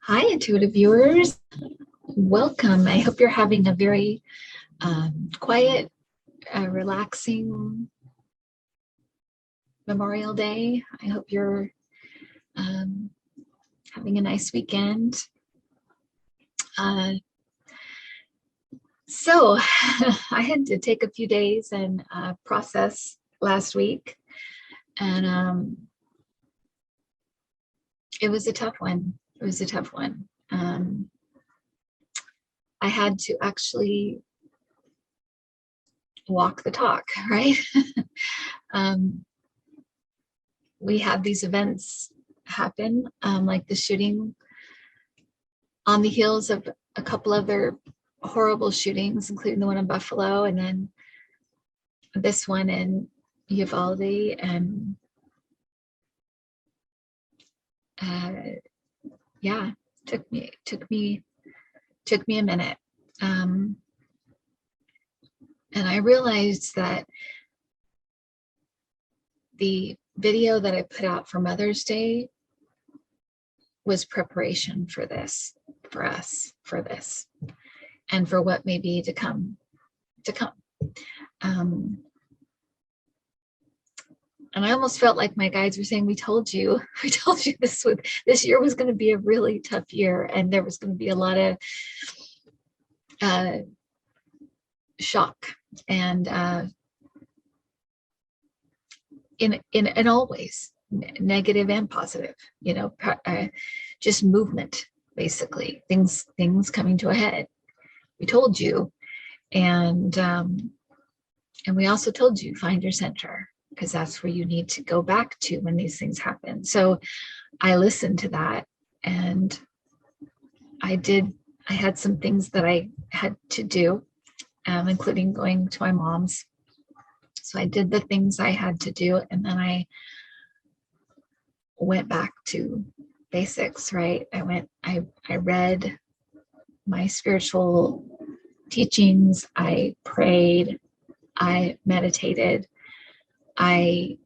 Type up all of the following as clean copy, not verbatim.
Hi, intuitive viewers. Welcome. I hope you're having a very quiet, relaxing Memorial Day. I hope you're having a nice weekend. So I had to take a few days and process last week, and it was a tough one. It was a tough one. I had to actually walk the talk, right? We have these events happen, like the shooting on the heels of a couple other horrible shootings, including the one in Buffalo, and then this one in Uvalde. And yeah, took me a minute. And I realized that the video that I put out for Mother's Day was preparation for this, for us, for this, and for what may be to come. And I almost felt like my guides were saying, we told you this year was going to be a really tough year, and there was going to be a lot of shock and in all ways, negative and positive, just movement, basically, things coming to a head. We told you, and we also told you, find your center, because that's where you need to go back to when these things happen. So I listened to that, and I had some things that I had to do, including going to my mom's. So I did the things I had to do, and then I went back to basics, right? I read my spiritual teachings, I prayed, I meditated, I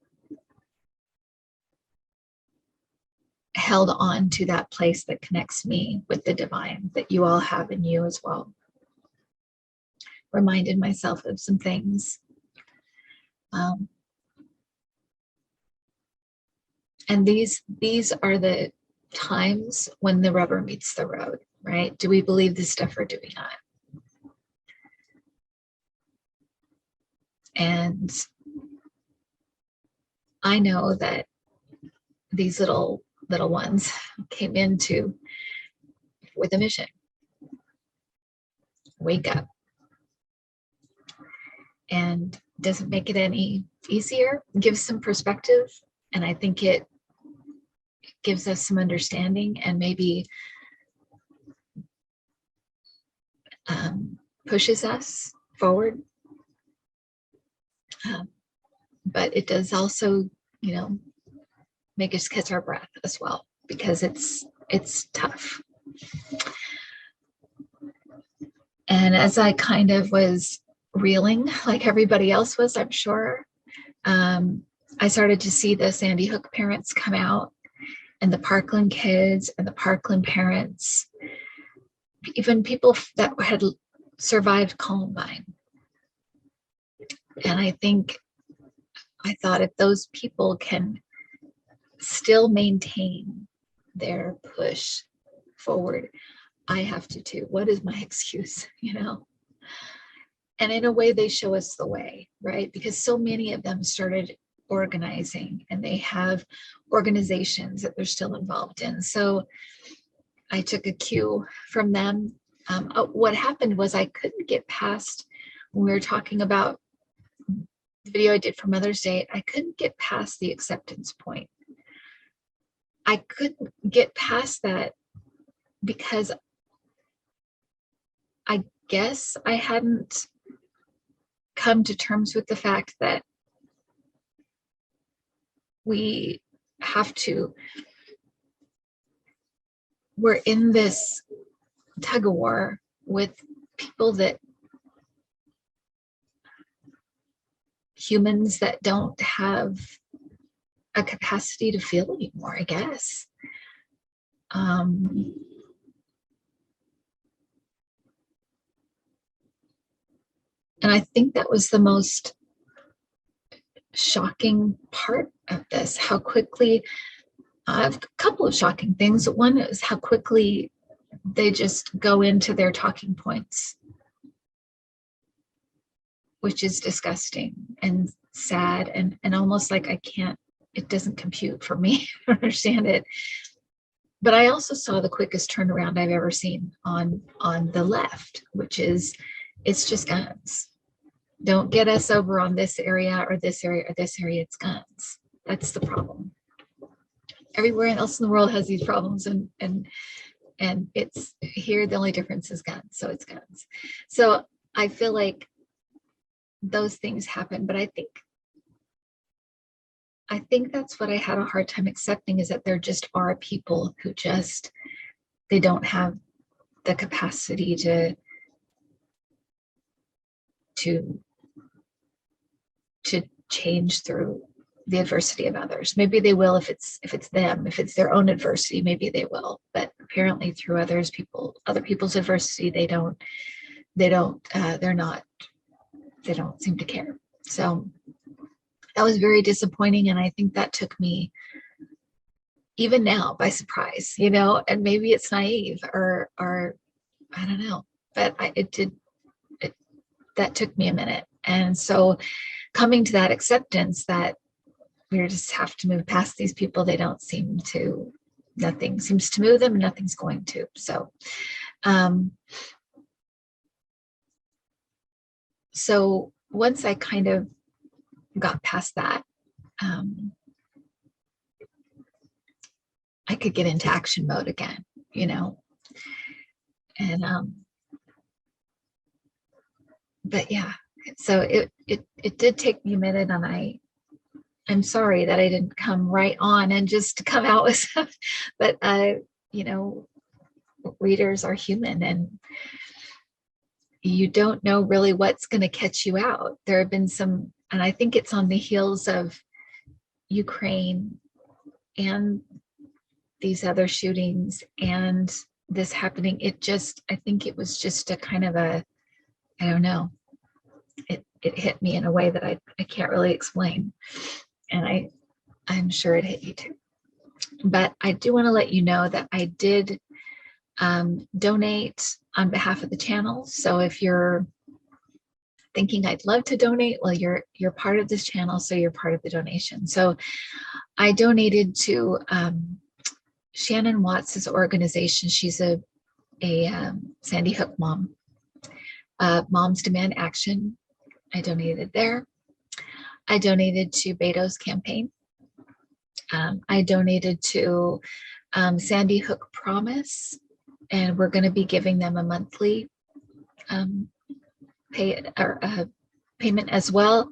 held on to that place that connects me with the divine that you all have in you as well. Reminded myself of some things. And these are the times when the rubber meets the road, right? Do we believe this stuff or do we not? And I know that these little ones came into with a mission. Wake up. And doesn't make it any easier, gives some perspective, and I think it gives us some understanding and maybe pushes us forward. But it does also, make us catch our breath as well, because it's tough. And as I kind of was reeling, like everybody else was, I'm sure, I started to see the Sandy Hook parents come out, and the Parkland kids and the Parkland parents, even people that had survived Columbine. And I thought, if those people can still maintain their push forward, I have to too. What is my excuse, And in a way, they show us the way, right? Because so many of them started organizing, and they have organizations that they're still involved in. So I took a cue from them. What happened was I couldn't get past, when we were talking about the video I did for Mother's Day, I couldn't get past the acceptance point. I couldn't get past that because I guess I hadn't come to terms with the fact that we're in this tug of war with people, that humans that don't have a capacity to feel anymore, I guess. And I think that was the most shocking part of this, how quickly, I have a couple of shocking things. One is how quickly they just go into their talking points, which is disgusting and sad and almost like it doesn't compute for me to understand it. But I also saw the quickest turnaround I've ever seen on the left, which is, it's just guns. Don't get us over on this area or this area or this area, it's guns. That's the problem. Everywhere else in the world has these problems, and it's here, the only difference is guns, so it's guns. So I feel like those things happen, but I think that's what I had a hard time accepting, is that there just are people who just, they don't have the capacity to change through the adversity of others. Maybe they will if it's them, if it's their own adversity, maybe they will. But apparently through other people's adversity, they don't seem to care. So that was very disappointing. And I think that took me, even now, by surprise, and maybe it's naive or I don't know, but that took me a minute. And so coming to that acceptance that we just have to move past these people, nothing seems to move them, and nothing's going to. So once I kind of got past that, I could get into action mode again, and but yeah, so it did take me a minute, and I'm sorry that I didn't come right on and just come out with stuff, but readers are human, and you don't know really what's going to catch you out. There have been some, and I think it's on the heels of Ukraine and these other shootings and this happening. I think it was just a kind of I don't know. It hit me in a way that I can't really explain. And I'm sure it hit you too. But I do want to let you know that I did donate on behalf of the channel. So if you're thinking I'd love to donate, well, you're part of this channel, so you're part of the donation. So I donated to Shannon Watts's organization. She's a Sandy Hook mom. Moms Demand Action. I donated there. I donated to Beto's campaign. I donated to Sandy Hook Promise, and we're going to be giving them a monthly payment as well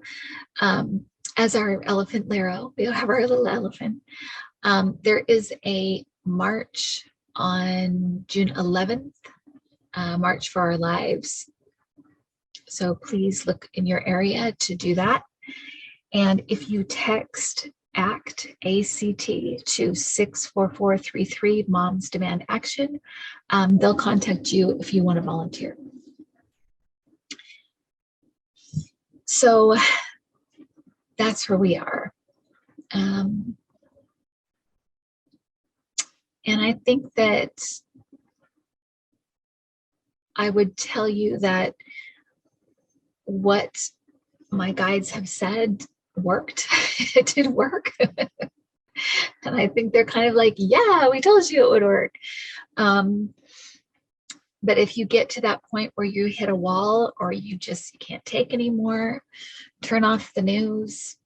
as our elephant Laro. We have our little elephant. There is a march on June 11th, March for Our Lives. So please look in your area to do that. And if you text ACT, A-C-T, to 64433, Moms Demand Action, they'll contact you if you want to volunteer. So that's where we are. And I think that I would tell you that what my guides have said worked. It did work. And I think they're kind of like, yeah, we told you it would work. But if you get to that point where you hit a wall, or you can't take anymore, turn off the news,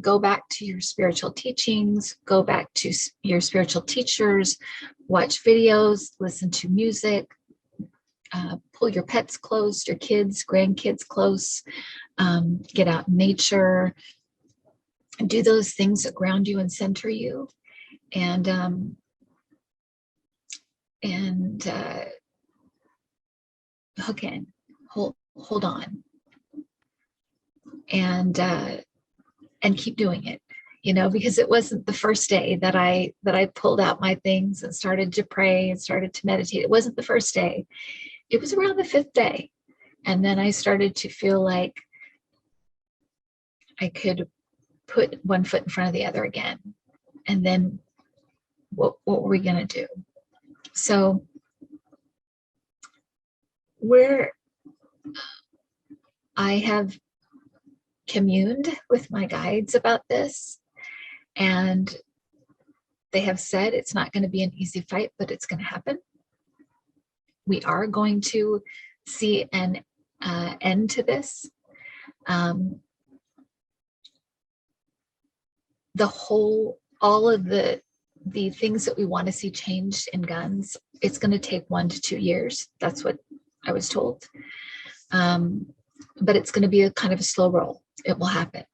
go back to your spiritual teachings, go back to your spiritual teachers, watch videos, listen to music, pull your pets close, your kids, grandkids close, get out in nature, do those things that ground you and center you, and hook in, hold on, and keep doing it, because it wasn't the first day that I pulled out my things and started to pray and started to meditate. It wasn't the first day. It was around the 5th day. And then I started to feel like I could put one foot in front of the other again. And then what were we going to do? So I have communed with my guides about this, and they have said it's not going to be an easy fight, but it's going to happen. We are going to see an end to this. All of the things that we want to see changed in guns, it's going to take 1 to 2 years. That's what I was told. But it's going to be a kind of a slow roll. It will happen.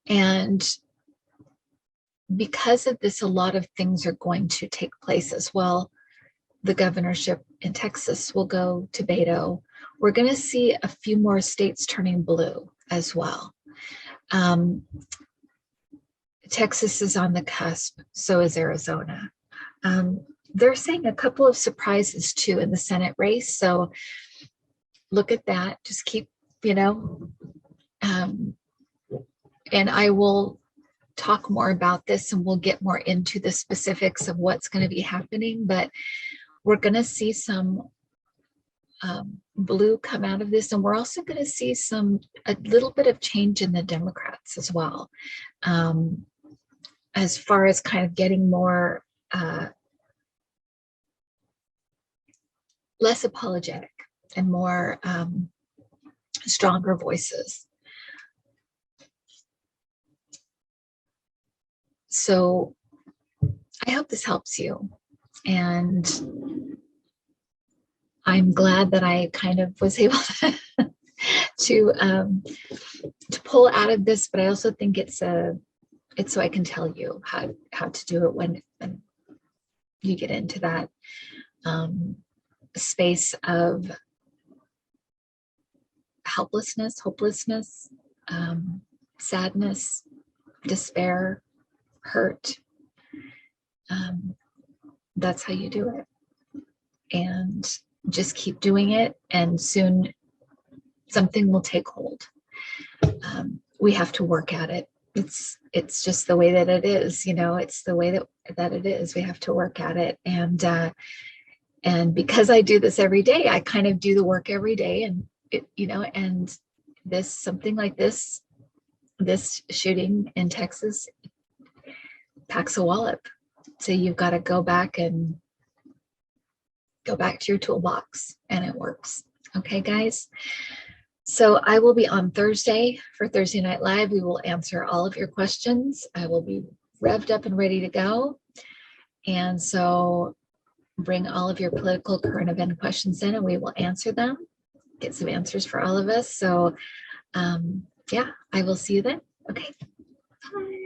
And because of this, a lot of things are going to take place as well. The governorship in Texas will go to Beto. We're going to see a few more states turning blue as well. Texas is on the cusp, so is Arizona. They're saying a couple of surprises too in the Senate race. So look at that. Just keep, and I will talk more about this, and we'll get more into the specifics of what's going to be happening. But we're going to see some blue come out of this, and we're also going to see a little bit of change in the Democrats as well, as far as kind of getting more less apologetic and more stronger voices. So I hope this helps you, and I'm glad that I kind of was able to pull out of this, but I also think it's so I can tell you how to do it when you get into that space of helplessness, hopelessness, sadness, despair, hurt. That's how you do it. And just keep doing it, and soon something will take hold. We have to work at it. It's just the way that it is, it's the way that it is. We have to work at it. And because I do this every day, I kind of do the work every day, and and something like this shooting in Texas packs a wallop. So you've got to go back to your toolbox, and it works. Okay, guys. So I will be on Thursday for Thursday Night Live. We will answer all of your questions. I will be revved up and ready to go. And so bring all of your political current event questions in, and we will answer them, get some answers for all of us. So yeah, I will see you then. Okay, bye.